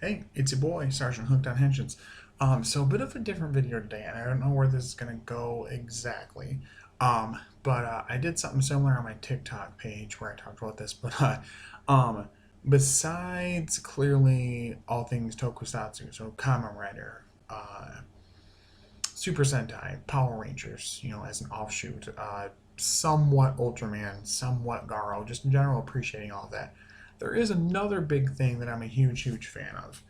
Hey, it's your boy, Sergeant Hooked on Henshins. So a bit of a different video today, and I don't know where this is gonna go exactly. But I did something similar on my TikTok page where I talked about this, but um, besides clearly all things Tokusatsu, so Kamen Rider, Super Sentai, Power Rangers, as an offshoot, somewhat Ultraman, somewhat Garo, just in general appreciating all of that. There is another big thing that I'm a huge, huge fan of,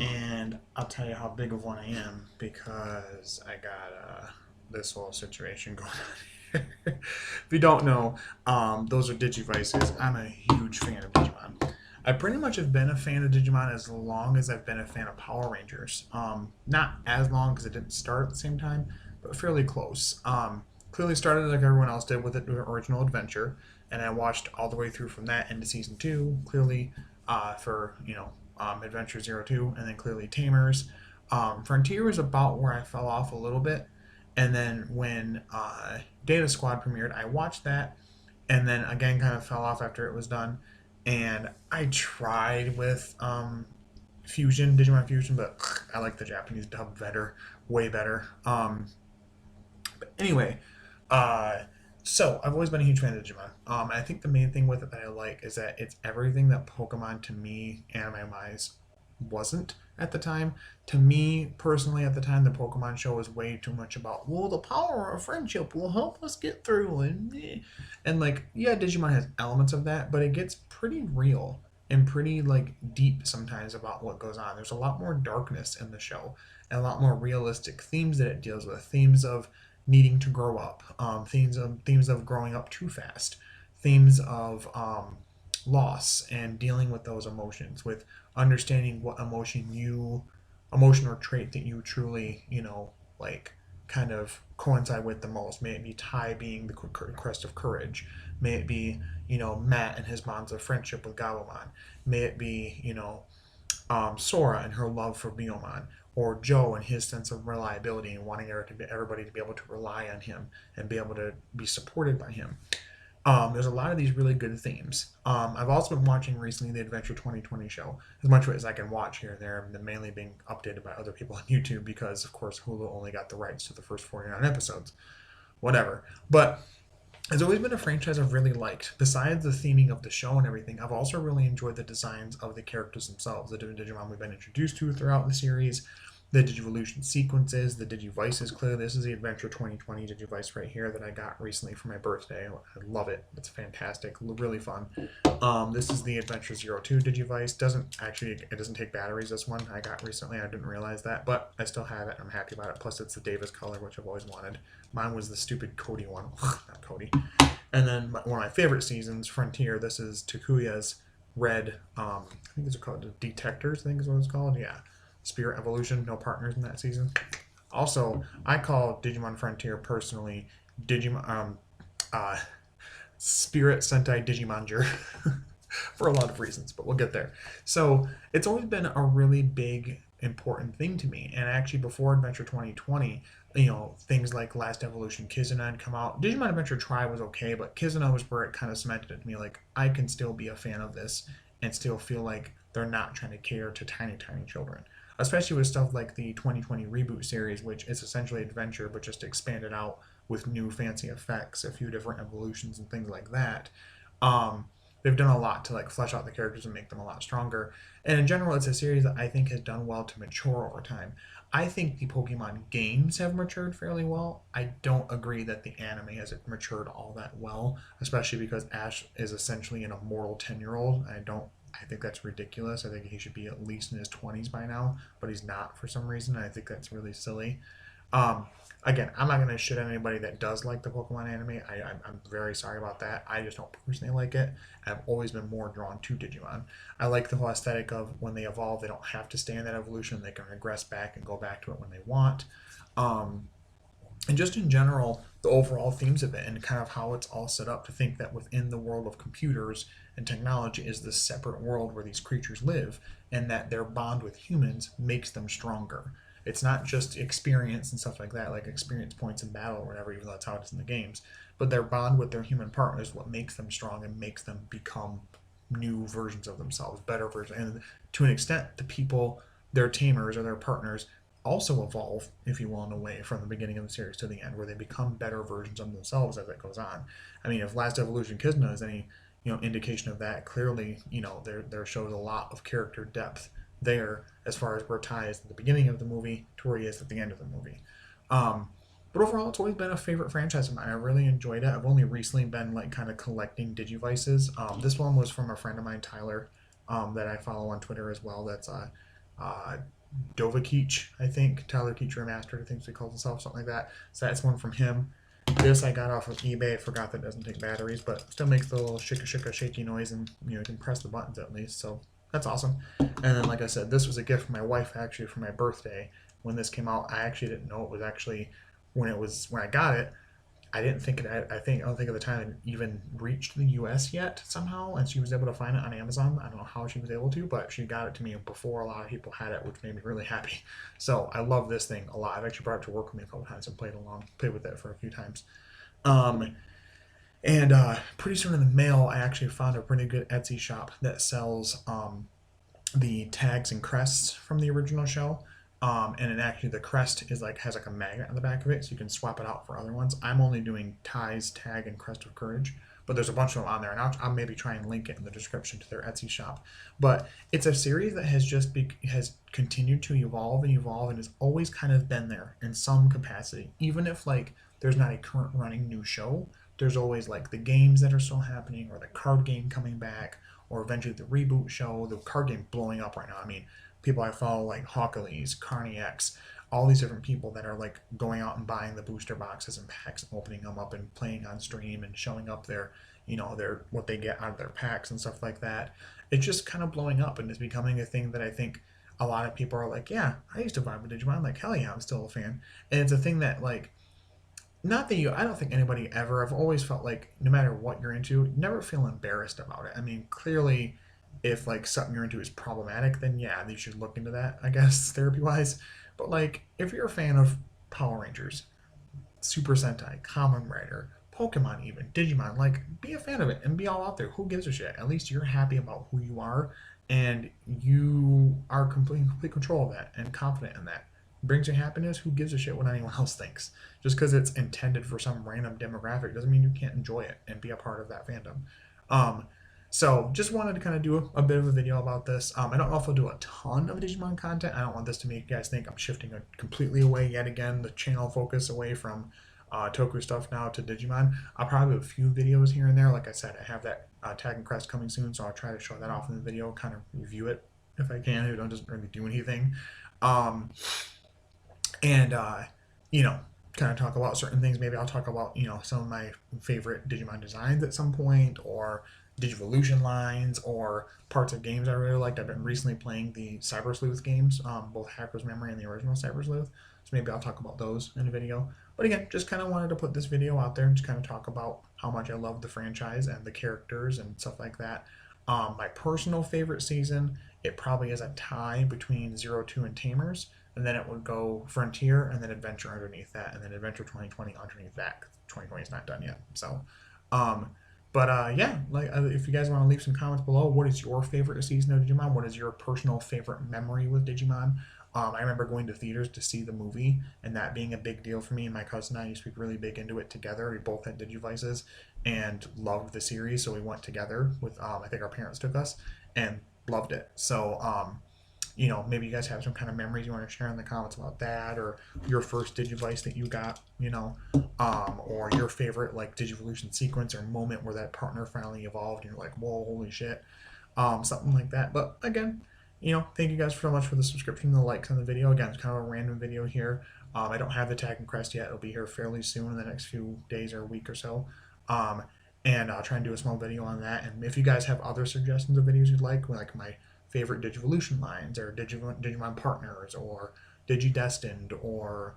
and I'll tell you how big of one I am because I got this whole situation going on. If you don't know, those are Digivices. I'm a huge fan of Digimon. I pretty much have been a fan of Digimon as long as I've been a fan of Power Rangers. Not as long because it didn't start at the same time, but fairly close. Clearly started like everyone else did with the original adventure, and I watched all the way through from that into season two. Clearly, for Adventure 02, and then clearly Tamers. Frontier was about where I fell off a little bit, and then when Data Squad premiered, I watched that, and then again kind of fell off after it was done. And I tried with Fusion, Digimon Fusion, but I like the Japanese dub better, way better. But anyway, uh, so I've always been a huge fan of Digimon. I think the main thing with it that I like is that it's everything that Pokemon to me, anime wise, wasn't at the time. To me personally, at the time, the Pokemon show was way too much about well, the power of friendship will help us get through, and like yeah, Digimon has elements of that, but it gets pretty real and pretty like deep sometimes about what goes on. There's a lot more darkness in the show and a lot more realistic themes that it deals with. Themes of needing to grow up, themes of growing up too fast, themes of loss and dealing with those emotions, with understanding what emotion or trait that you truly like kind of coincide with the most. May it be Tai being the crest of courage. May it be Matt and his bonds of friendship with Gabumon. May it be Sora and her love for Biyomon, or Joe and his sense of reliability and wanting everybody to be able to rely on him and be able to be supported by him. There's a lot of these really good themes. I've also been watching recently the Adventure 2020 show, as much of it as I can watch here and there, and mainly being updated by other people on YouTube because, of course, Hulu only got the rights to the first 49 episodes. Whatever. But it's always been a franchise I've really liked. Besides the theming of the show and everything, I've also really enjoyed the designs of the characters themselves, the different Digimon we've been introduced to throughout the series, the Digivolution sequences, the Digivices. Clearly, this is the Adventure 2020 Digivice right here that I got recently for my birthday. I love it. It's fantastic, really fun. This is the Adventure 02 Digivice. It doesn't take batteries. This one I got recently. I didn't realize that, but I still have it. I'm happy about it. Plus, it's the Davis color, which I've always wanted. Mine was the stupid Cody one. Not Cody. And then one of my favorite seasons, Frontier. This is Takuya's red. I think these are called detectors. I think is what it's called. Yeah, Spirit Evolution. No partners in that season. Also, I call Digimon Frontier personally Digimon uh, Spirit Sentai Digimonger for a lot of reasons, but we'll get there. So it's always been a really big, important thing to me. And actually, before Adventure 2020, things like Last Evolution, Kizuna had come out. Digimon Adventure Tri was okay, but Kizuna was where it kind of cemented it to me. Like, I can still be a fan of this and still feel like they're not trying to cater to tiny, tiny children. Especially with stuff like the 2020 reboot series, which is essentially Adventure, but just expanded out with new fancy effects, a few different evolutions and things like that. Um, they've done a lot to like flesh out the characters and make them a lot stronger. And in general, it's a series that I think has done well to mature over time. I think the Pokemon games have matured fairly well. I don't agree that the anime has matured all that well, especially because Ash is essentially an immortal 10-year-old. I think that's ridiculous. I think he should be at least in his 20s by now, but he's not for some reason. I think that's really silly. Um, Again, I'm not going to shit on anybody that does like the Pokemon anime. I'm very sorry about that. I just don't personally like it. I've always been more drawn to Digimon. I like the whole aesthetic of when they evolve, they don't have to stay in that evolution. They can regress back and go back to it when they want. Um, and just in general, the overall themes of it and kind of how it's all set up to think that within the world of computers and technology is this separate world where these creatures live and that their bond with humans makes them stronger. It's not just experience and stuff like that, like experience points in battle or whatever, even though that's how it is in the games. But their bond with their human partner is what makes them strong and makes them become new versions of themselves, better versions. And to an extent, the people, their tamers or their partners, also evolve, if you will, in a way from the beginning of the series to the end, where they become better versions of themselves as it goes on. I mean, if Last Evolution Kizna is any indication of that, clearly there shows a lot of character depth there as far as where Ty is at the beginning of the movie to where he is at the end of the movie. Um, but overall, it's always been a favorite franchise of mine. I really enjoyed it. I've only recently been like kind of collecting Digivices. This one was from a friend of mine, Tyler, that I follow on Twitter as well. That's uh, Dova Keach, I think. Tyler Keach Remastered, I think he calls himself, something like that. So that's one from him. This I got off of eBay. I forgot that it doesn't take batteries, but still makes the little shika shika shaky noise, and you can press the buttons at least. So that's awesome. And then, like I said, this was a gift from my wife actually for my birthday. When this came out, I actually didn't know it was actually when I got it. I didn't think it. I don't think at the time it even reached the U.S. yet somehow, and she was able to find it on Amazon. I don't know how she was able to, but she got it to me before a lot of people had it, which made me really happy. So I love this thing a lot. I've actually brought it to work with me a couple times and played with it for a few times. Um, and pretty soon in the mail, I actually found a pretty good Etsy shop that sells the tags and crests from the original show. And it actually the crest is like has like a magnet on the back of it, so you can swap it out for other ones. I'm only doing Ty's tag and Crest of Courage, but there's a bunch of them on there, and I'll maybe try and link it in the description to their Etsy shop. But it's a series that has continued to evolve and has always kind of been there in some capacity, even if like there's not a current running new show. There's always like the games that are still happening, or the card game coming back, or eventually the reboot show. The card game blowing up right now. I mean, people I follow like Hawkalees, Carney X, all these different people that are like going out and buying the booster boxes and packs and opening them up and playing on stream and showing up their what they get out of their packs and stuff like that. It's just kind of blowing up and it's becoming a thing that I think a lot of people are like, yeah, I used to vibe with Digimon. Like, hell yeah, I'm still a fan. And it's a thing that like not that I don't think anybody ever, I've always felt like no matter what you're into, never feel embarrassed about it. I mean, clearly, if like something you're into is problematic, then yeah, you should look into that, I guess, therapy wise. But like, if you're a fan of Power Rangers, Super Sentai, Kamen Rider, Pokemon, even Digimon. Like, be a fan of it and be all out there. Who gives a shit? At least you're happy about who you are, and you are in complete control of that and confident in that. Brings you happiness. Who gives a shit what anyone else thinks? Just because it's intended for some random demographic doesn't mean you can't enjoy it and be a part of that fandom. Um, so just wanted to kind of do a bit of a video about this. I don't know if I'll do a ton of Digimon content. I don't want this to make you guys think I'm shifting it completely away yet again, the channel focus away from Toku stuff now to Digimon. I'll probably have a few videos here and there. Like I said, I have that Tag and Crest coming soon, so I'll try to show that off in the video, kind of review it if I can. It doesn't really do anything. Um, and you know, kind of talk about certain things. Maybe I'll talk about some of my favorite Digimon designs at some point, or Digivolution lines, or parts of games I really liked. I've been recently playing the Cyber Sleuth games, both Hacker's Memory and the original Cyber Sleuth. So maybe I'll talk about those in a video. But again, just kind of wanted to put this video out there and just kind of talk about how much I love the franchise and the characters and stuff like that. My personal favorite season, it probably is a tie between 02 and Tamers, and then it would go Frontier and then Adventure underneath that, and then Adventure 2020 underneath that. 2020 is not done yet. So, um, yeah, like if you guys want to leave some comments below, what is your favorite season of Digimon? What is your personal favorite memory with Digimon? I remember going to theaters to see the movie and that being a big deal for me. And my cousin and I used to be really big into it together. We both had Digivices and loved the series, so we went together with I think our parents took us and loved it. So maybe you guys have some kind of memories you want to share in the comments about that, or your first Digivice that you got, or your favorite like Digivolution sequence or moment where that partner finally evolved and you're like, whoa, holy shit, something like that. But again, thank you guys so much for the subscription and the likes on the video. Again, it's kind of a random video here. I don't have the tag and crest yet. It'll be here fairly soon in the next few days or a week or so. And I'll try and do a small video on that. And if you guys have other suggestions of videos you'd like my favorite Digivolution lines, or Digimon partners, or Digidestined, or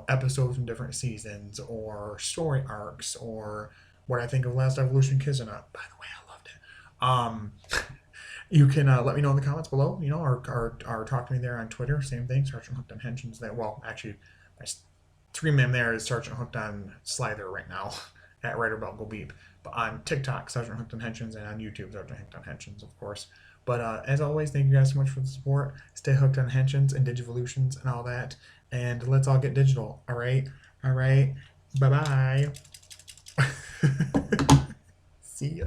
episodes from different seasons, or story arcs, or what I think of Last Evolution Kizuna. By the way, I loved it. You can let me know in the comments below, or talk to me there on Twitter. Same thing, Sergeant Hooked on Henshin's there. Well, actually, my screen name there is Sergeant Hooked on Slither right now at Writer Bell Go Beep. But on TikTok, Sergeant Hooked on Henshins, and on YouTube, Sergeant Hooked on Henshins, of course. But as always, thank you guys so much for the support. Stay hooked on Henshins and Digivolutions and all that. And let's all get digital. All right? All right. Bye bye. See ya.